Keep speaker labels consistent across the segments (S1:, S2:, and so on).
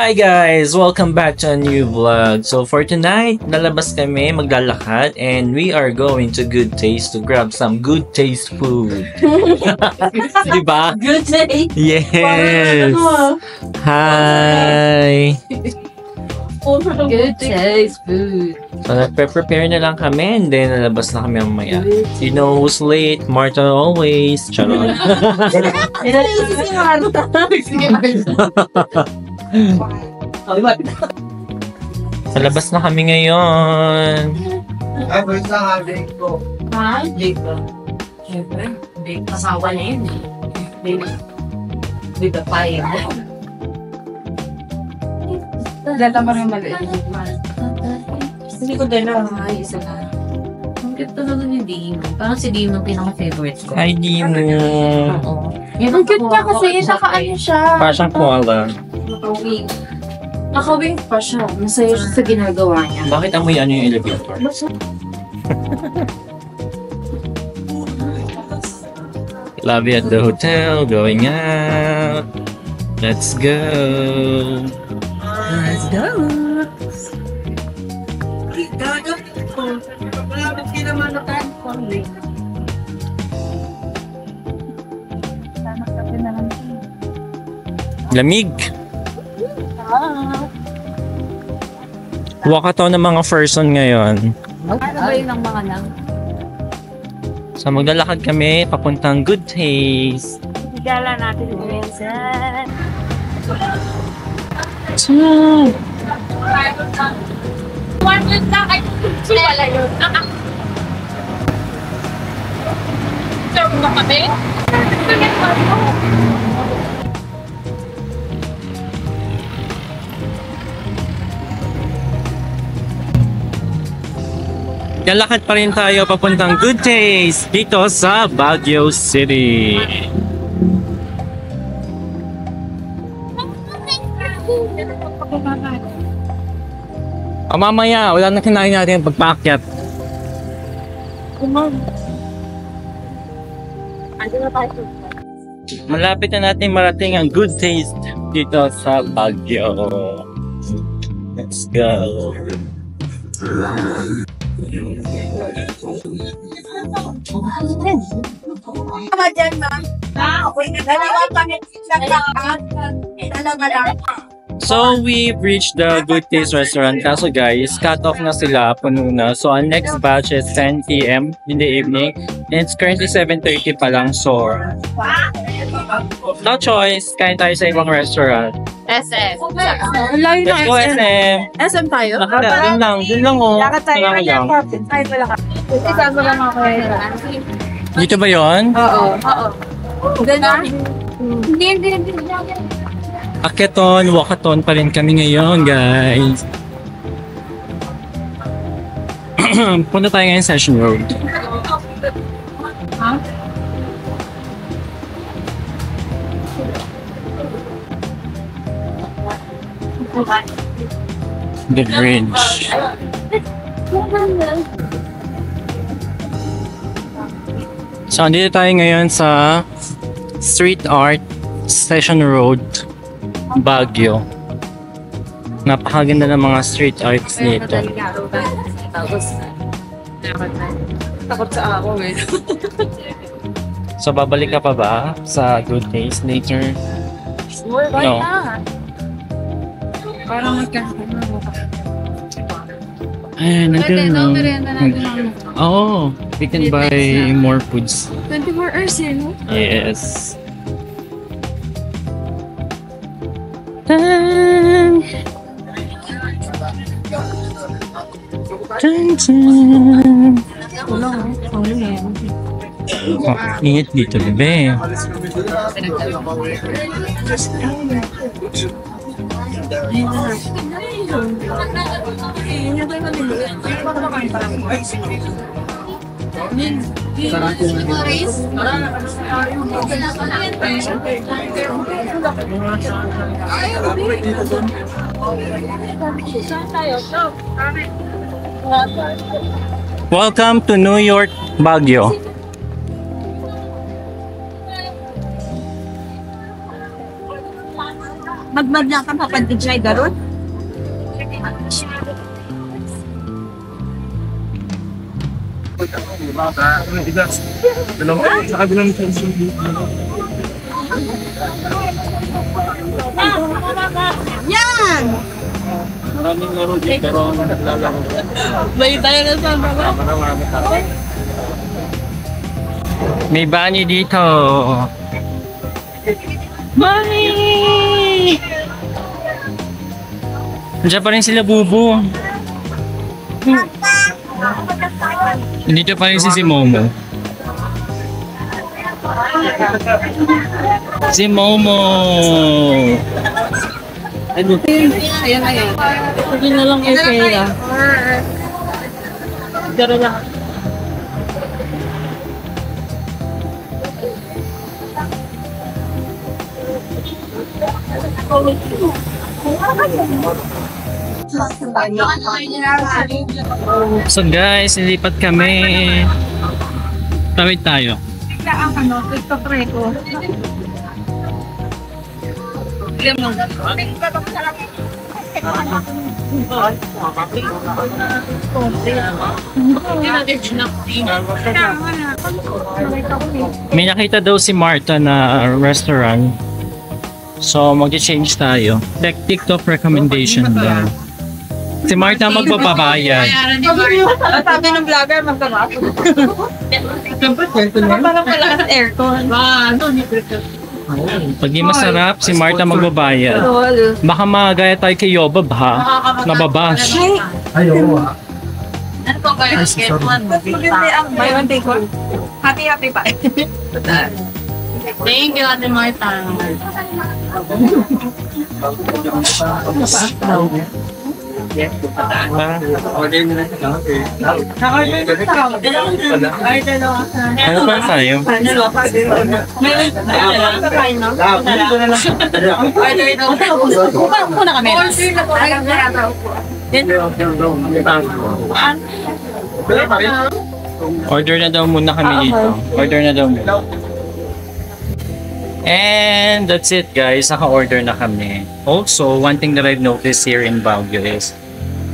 S1: Hi guys! Welcome back to a new vlog. So for tonight, lalabas kami, maglalakad, and we are going to Good Taste to grab some good taste food. Diba?
S2: Good day!
S1: Yes! Hi!
S2: Good taste food.
S1: So nagpe-prepare na lang kami and then lalabas na kami mamaya. You know who's late? Marta always. Charot.
S2: Si Marta.
S1: Sa labas na kami ngayon.
S3: First lang ang bake ko.
S2: Ha? Bake ba? Siyempre. Bake. Asawa na yun. Bake. Bake pa yun.
S4: Dala mo rin maliit.
S2: Hindi ko dala. Ay, isa na. Ang cute talaga ni Dim. Parang si Dim ang pinaka-favorite ko.
S1: Hi, Dimo.
S2: Oo.
S4: Ang cute niya kasi, naka-ano siya.
S1: Parang koala.
S2: Nakawing. Nakawing pa siya. Masaya siya sa ginagawa niya.
S1: Bakit amoy ano yung elevator? Love you at the hotel, going out. Let's go.
S2: Let's go!
S3: Gagawin ko. Malapit ka naman na tayo.
S1: Lamig. Walkathon ng mga person ngayon.
S2: Ano ba yun ang mga lang?
S1: So maglalakad kami papuntang Good Taste.
S2: Higala natin yung minsan.
S1: Saan?
S4: 100 lang ay wala yun. Serve mo kami?
S1: Lalakad pa rin tayo papuntang Good Taste dito sa Baguio City. Mamaya, wala na kinain natin yung pagpaakyat. Malapit na natin marating ang Good Taste dito sa Baguio. Let's go.
S4: Tama dyan, ma'am. Okay na. Dalawa kami naglakaan. Dalawa lang.
S1: So, we've reached the Good Taste restaurant. Kaso guys, cut off na sila, puno na. So, our next batch is 10 p.m. in the evening. And it's currently 7:30 pa lang. So, no choice. Kain tayo sa ibang restaurant.
S4: SM. Layo
S1: Let's go, SM.
S4: SM tayo?
S1: Dun lang. Dun lang, oh.
S4: Lakad tayo.
S1: Dun lang.
S4: Tayo pala ka. Isa ko lang ako.
S1: Dito ba yun?
S4: Oo. Hindi.
S1: Akyaton, walkathon pa rin kami ngayon, guys. Punta tayo ngayon sa Session Road. The bridge. So, andito tayo ngayon sa Street Art Session Road, Baguio. Napakaganda ng mga street arts dito.
S4: Takot sa ako eh.
S1: So, babalik ka pa ba sa Good Taste later? No.
S4: Parang magkakaroon mo ka.
S1: Ay,
S4: Pwede, no?
S1: nandun.
S4: Merienda natin.
S1: Oh, we can buy more foods.
S4: 24 hours eh, no?
S1: Yes. Dun. Dun, dun. Oh, ingat dito, bebe. Welcome to New York, Baguio.
S4: Magmad na ka papantig siya garon. Yan!
S1: Maraming laro dito, pero naglalaro.
S4: May tayo na sa baba.
S1: May banyo dito.
S4: Mami!
S1: Nandiyan pa rin sila, Bubu. Dito pa rin si Momo. Si Momo!
S4: Ayan na yan. Sabi na lang yung pera. Garo lang.
S1: So guys, nilipat kami. Tawid tayo.
S4: Bigla ang ano, TikTok reco.
S1: May nakita daw si Marta na restaurant. So mag-change tayo. Like TikTok recommendation daw. Si Marta magpapabayad.
S4: Sabi ng vlogger, magkabako. Parang wala ka ng aircon.
S1: Pag di masarap, si Marta magbabayad. Baka magaya tayo kay Yobob ha. Nababash.
S3: Ayaw.
S2: Ano po guys? Get one.
S4: Buy one, take one. Happy pa.
S2: Thank you, Ate Marta.
S1: Ano pa tayo?
S4: Muna kami.
S1: Order na daw muna kami dito. Order na daw muna. And that's it guys, naka-order na kami. Also, one thing that I've noticed here in Baguio is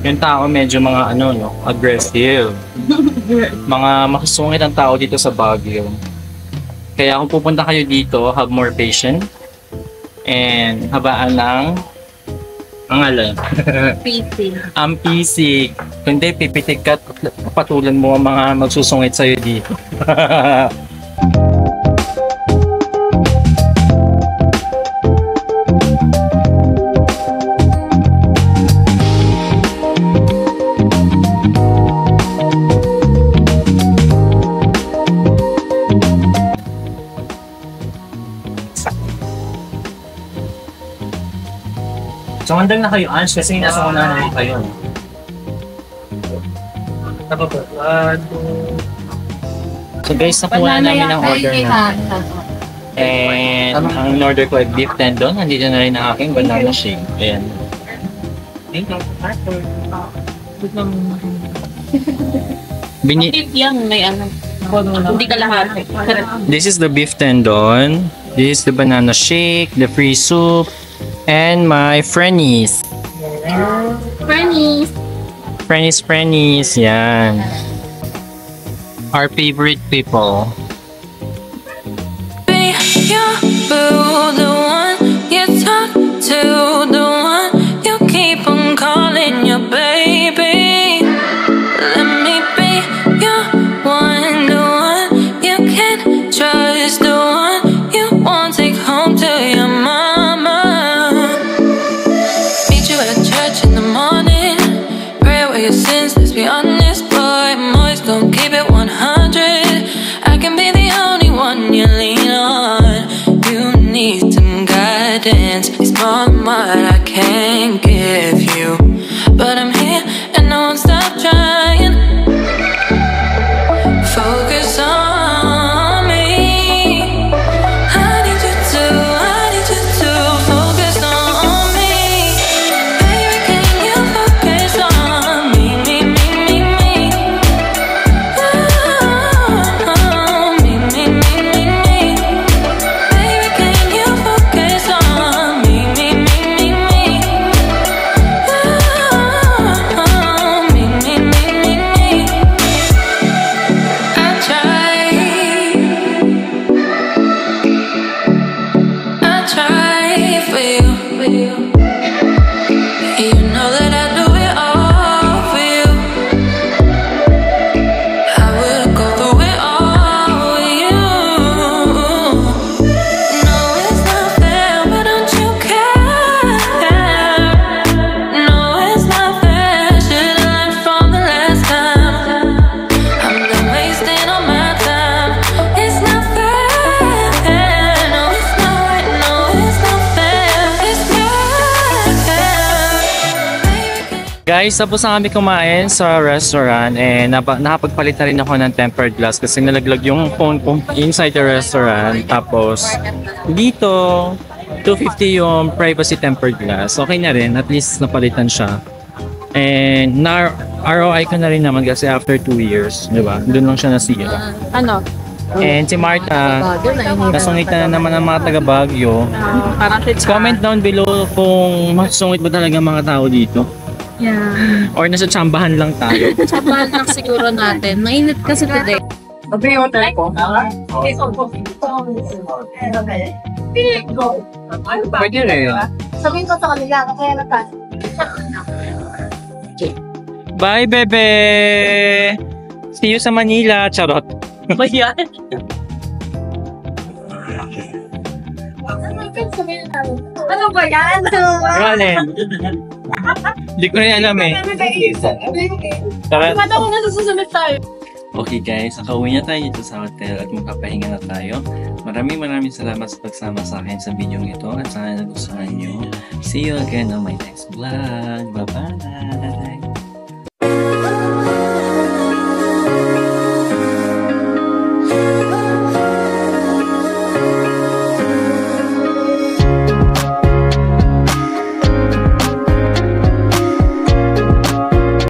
S1: yung tao medyo mga ano no, aggressive. Mga makasungit ang tao dito sa Baguio. Kaya kung pupunta kayo dito, have more patience and habaan ng ang alam.
S2: PC.
S1: Ang PC. Kundi pipitik ka at patulan mo ang mga magsusungit sa'yo dito. So, handang na kayo, Ange, kasi nasa una na kayo. So guys, nakuha na namin ang order na. And ang order ko ay beef tendon. Nandito na rin ang aking banana shake. Ayan.
S2: Yan, may ano. Hindi ka lahat.
S1: This is the beef tendon. This is the banana shake, the free soup, and my Frennies. Frennies, yan. Our favorite people.
S5: Be your boo, the one you talk to, the one you keep on calling your baby. Let me be your one, the one you can trust, the one you won't take home to your mama. Meet you at church in the morning, pray away your sins, let's be honest, boy. Moist, don't keep it 100. I can be the only one you lean on. You need some guidance. It's more than what I can give you, but I'm here and I won't stop trying. Focus on me. I need you to focus on me. Baby, can you focus on me, me? Oh, me. Baby, can you focus on me, me?
S1: Guys, tapos na kami kumain sa restaurant and nakapagpalit na rin ako ng tempered glass kasi nalaglag yung phone ko inside the restaurant. Tapos dito, 250 yung privacy tempered glass. Okay na rin, at least napalitan siya. And ROI ko na rin naman kasi after 2 years, di ba? Doon lang siya nasira.
S2: Ano?
S1: And si Martha, nasungit na naman ang mga taga Baguio.
S2: Parang
S1: Comment down below kung masungit ba talaga mga tao dito.
S2: Yeah.
S1: Or nasa tsambahan lang tayo.
S2: Sabahan lang siguro natin. Mainit kasi today.
S4: Sabi yung hotel ko.
S1: Pwede rin.
S4: Sabihin ko sa kanila, kaya natas.
S1: Bye, bebe! See you sa Manila. Charot.
S2: Ba yan?
S4: Ano ba yan?
S1: Rollen. Hindi ko rin alam eh. Tara.
S2: Ba't ako nasa susunod tayo?
S1: Okay guys, nakauwi na tayo dito sa hotel at magpapahinga na tayo. Maraming salamat sa pagsama sa akin sa video ito at sana nagustuhan nyo. See you again on my next vlog. Bye-bye!